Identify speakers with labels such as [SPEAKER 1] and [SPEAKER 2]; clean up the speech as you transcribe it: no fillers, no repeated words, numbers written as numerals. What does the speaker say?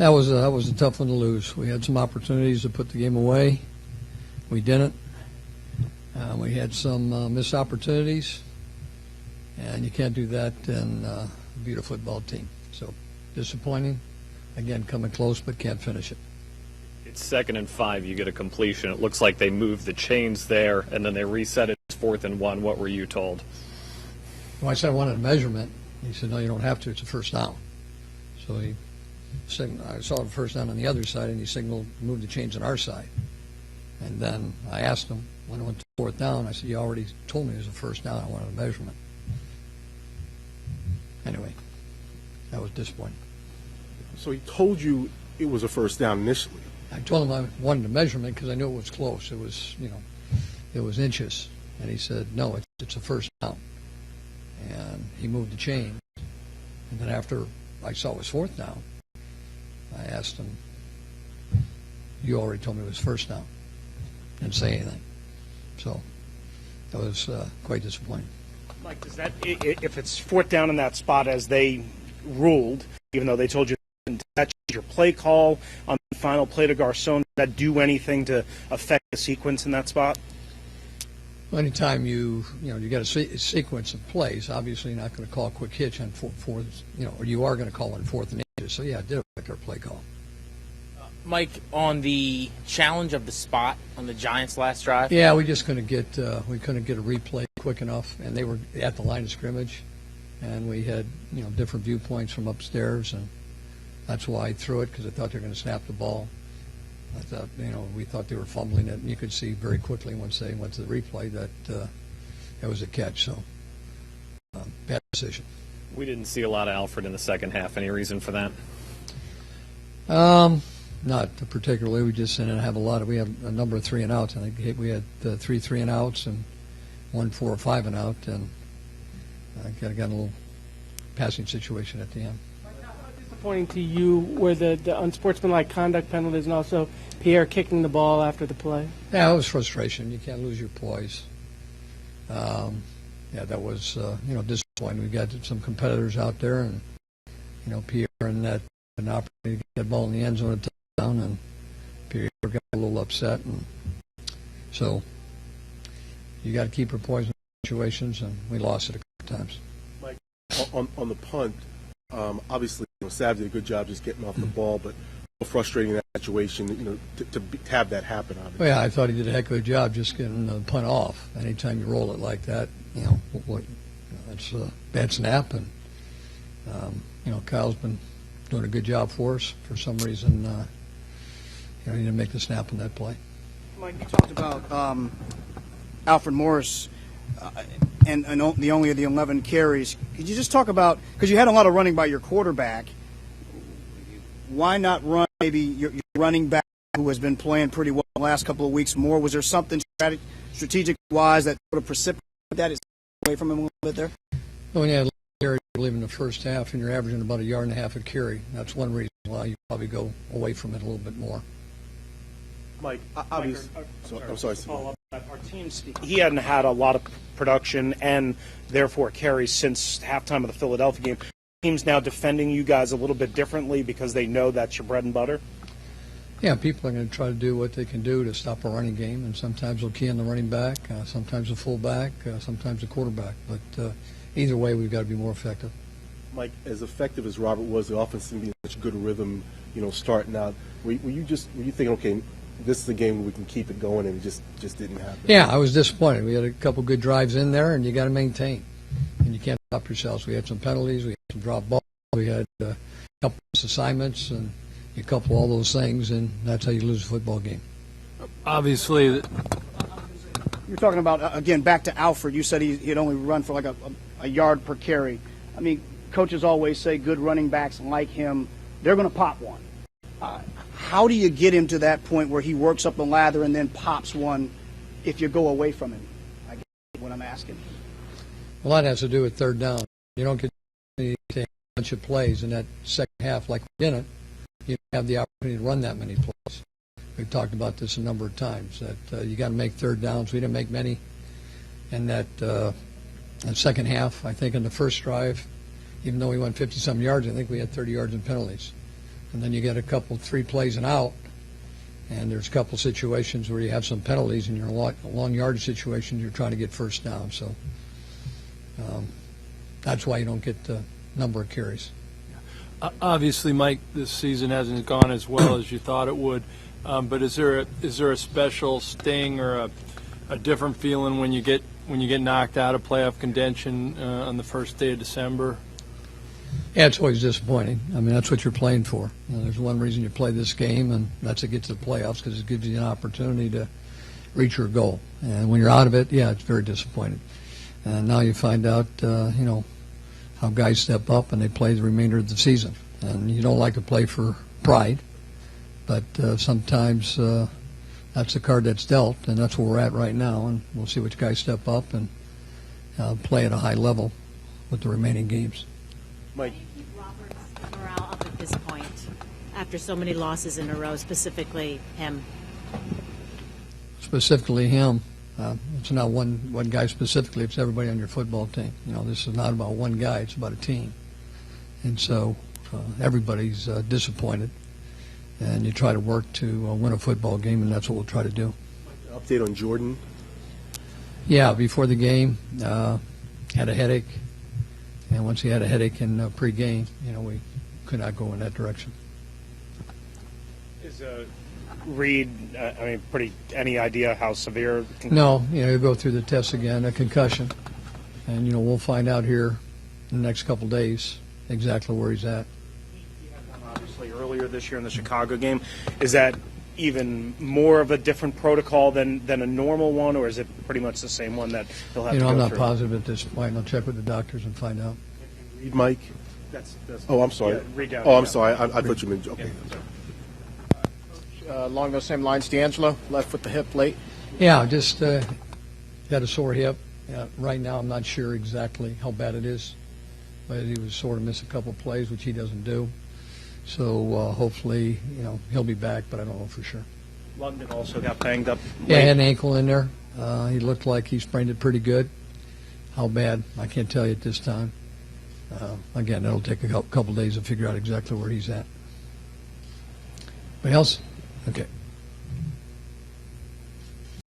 [SPEAKER 1] That was a tough one to lose. We had some opportunities to put the game away. We didn't. We had some missed opportunities, and you can't do that and beat a football team. So disappointing. Again, coming close but can't finish it.
[SPEAKER 2] It's 2nd and 5. You get a completion. It looks like they moved the chains there, and then they reset it. It's 4th and 1. What were you told?
[SPEAKER 1] Well, I said I wanted a measurement. He said, no, you don't have to. It's a first down. So he signaled. I saw the first down on the other side, and he signaled move the chains on our side. And then I asked him when it went to 4th down. I said, you already told me it was a first down. I wanted a measurement. Anyway, that was disappointing.
[SPEAKER 3] So he told you it was a first down initially.
[SPEAKER 1] I told him I wanted a measurement because I knew it was close. It was, it was inches. And he said, no, it's a first down. And he moved the chain. And then after I saw it was 4th down, I asked him, you already told me it was first down. Didn't say anything. So that was quite disappointing.
[SPEAKER 4] Mike, does that, if it's 4th down in that spot as they ruled, even though they told you, does that change your play call on the final play to Garcon? Does that do anything to affect the sequence in that spot?
[SPEAKER 1] Well, anytime you got a sequence of plays, obviously you're not going to call a quick hitch on fourth, or you are going to call it 4th and inches. So yeah, it did affect our play call.
[SPEAKER 5] Mike, on the challenge of the spot on the Giants' last drive.
[SPEAKER 1] Yeah, we just couldn't get a replay quick enough, and they were at the line of scrimmage, and we had different viewpoints from upstairs, and that's why I threw it, because I thought they were going to snap the ball. I thought we thought they were fumbling it, and you could see very quickly once they went to the replay that it was a catch. So bad decision.
[SPEAKER 2] We didn't see a lot of Alfred in the second half. Any reason for that?
[SPEAKER 1] Not particularly. We just didn't have we have a number of 3 and outs. I think we had 3 3 and outs and 1 4 or 5 and out, and got a little passing situation at the end.
[SPEAKER 6] How disappointing to you were the unsportsmanlike conduct penalties and also Pierre kicking the ball after the play?
[SPEAKER 1] Yeah, it was frustration. You can't lose your poise. Yeah, that was disappointing. We got some competitors out there, and Pierre and that an opportunity to get the ball in the end zone at touchdown, and Pierre got a little upset, and so you got to keep your poise in situations, and we lost it a couple times.
[SPEAKER 3] Mike, on the punt, obviously Sav did a good job just getting off the ball, but frustrating that situation, to have that happen. Obviously.
[SPEAKER 1] Well, yeah, I thought he did a heck of a job just getting the punt off. Anytime you roll it like that, that's a bad snap, and Kyle's been doing a good job for us. For some reason, he didn't make the snap on that play.
[SPEAKER 7] Mike, you talked about Alfred Morris and the only of the 11 carries. Could you just talk about, because you had a lot of running by your quarterback, why not run maybe your running back who has been playing pretty well the last couple of weeks more? Was there something strategic-wise that sort of precipitated that is away from him a little bit there?
[SPEAKER 1] When you had carry, I believe, in the first half, and you're averaging about 1.5 yards a carry, that's one reason why you probably go away from it a little bit more.
[SPEAKER 3] Mike, obviously, I'm sorry.
[SPEAKER 4] Follow up. Our teams, he hadn't had a lot of production and therefore carries since halftime of the Philadelphia game. Teams now defending you guys a little bit differently because they know that's your bread and butter?
[SPEAKER 1] Yeah, people are going to try to do what they can do to stop a running game, and sometimes they'll key on the running back, sometimes the fullback, sometimes the quarterback. But either way, we've got to be more effective.
[SPEAKER 3] Mike, as effective as Robert was, the offense seemed to be in such a good rhythm, starting out. Were you thinking, okay, this is the game where we can keep it going, and it just didn't happen?
[SPEAKER 1] Yeah, I was disappointed. We had a couple good drives in there, and you got to maintain. And you can't stop yourselves. We had some penalties, we had some drop balls, we had a couple of assignments, and you couple all those things, and that's how you lose a football game.
[SPEAKER 8] Obviously.
[SPEAKER 7] You're talking about, again, back to Alfred. You said he'd only run for like a yard per carry. I mean, coaches always say good running backs like him, they're going to pop one. How do you get him to that point where he works up the lather and then pops one if you go away from him? I guess is what I'm asking.
[SPEAKER 1] Well, that has to do with third down. You don't get a bunch of plays in that second half like we didn't. You don't have the opportunity to run that many plays. We've talked about this a number of times, that you got to make third downs. We didn't make many in that second half. I think in the first drive, even though we went 50-some yards, I think we had 30 yards in penalties. and then you get a couple, 3 plays and out, and there's a couple situations where you have some penalties, and you're long yardage situations, you're trying to get first down. So that's why you don't get the number of carries.
[SPEAKER 8] Obviously, Mike, this season hasn't gone as well as you thought it would. But is there a special sting or a different feeling when you get knocked out of playoff contention on the first day of December?
[SPEAKER 1] Yeah, it's always disappointing. I mean, that's what you're playing for. There's one reason you play this game, and that's to get to the playoffs, because it gives you an opportunity to reach your goal. And when you're out of it, yeah, it's very disappointing. And now you find out, how guys step up and they play the remainder of the season. And you don't like to play for pride, but sometimes that's the card that's dealt, and that's where we're at right now. And we'll see which guys step up and play at a high level with the remaining games.
[SPEAKER 3] Mike.
[SPEAKER 9] How do you keep Robert's morale up at this point after so many losses in a row, specifically him?
[SPEAKER 1] Specifically him. It's not one guy specifically. It's everybody on your football team. This is not about one guy. It's about a team. And so everybody's disappointed. And you try to work to win a football game, and that's what we'll try to do.
[SPEAKER 3] Update on Jordan.
[SPEAKER 1] Yeah, before the game, had a headache. And once he had a headache in pregame, we could not go in that direction.
[SPEAKER 4] Is Reed, any idea how severe?
[SPEAKER 1] No, you go through the tests again, a concussion. And, we'll find out here in the next couple days exactly where he's at.
[SPEAKER 4] He had one obviously earlier this year in the Chicago game. Is that even more of a different protocol than a normal one, or is it pretty much the same one that he'll have to go
[SPEAKER 1] I'm not
[SPEAKER 4] through?
[SPEAKER 1] positive at this point. I'll check with the doctors and find out.
[SPEAKER 3] Reed, Mike.
[SPEAKER 4] That's
[SPEAKER 3] Oh, I'm sorry.
[SPEAKER 4] Yeah, read down.
[SPEAKER 3] Oh, I'm sorry. I thought you meant okay.
[SPEAKER 7] Along those same lines, D'Angelo left with the hip late.
[SPEAKER 1] Yeah, just got a sore hip. Right now, I'm not sure exactly how bad it is, but he was sort of missed a couple plays, which he doesn't do. So hopefully, he'll be back, but I don't know for sure.
[SPEAKER 4] London also got banged up.
[SPEAKER 1] Yeah, he had an ankle in there. He looked like he sprained it pretty good. How bad, I can't tell you at this time. Again, it'll take a couple days to figure out exactly where he's at. Anybody else? Okay.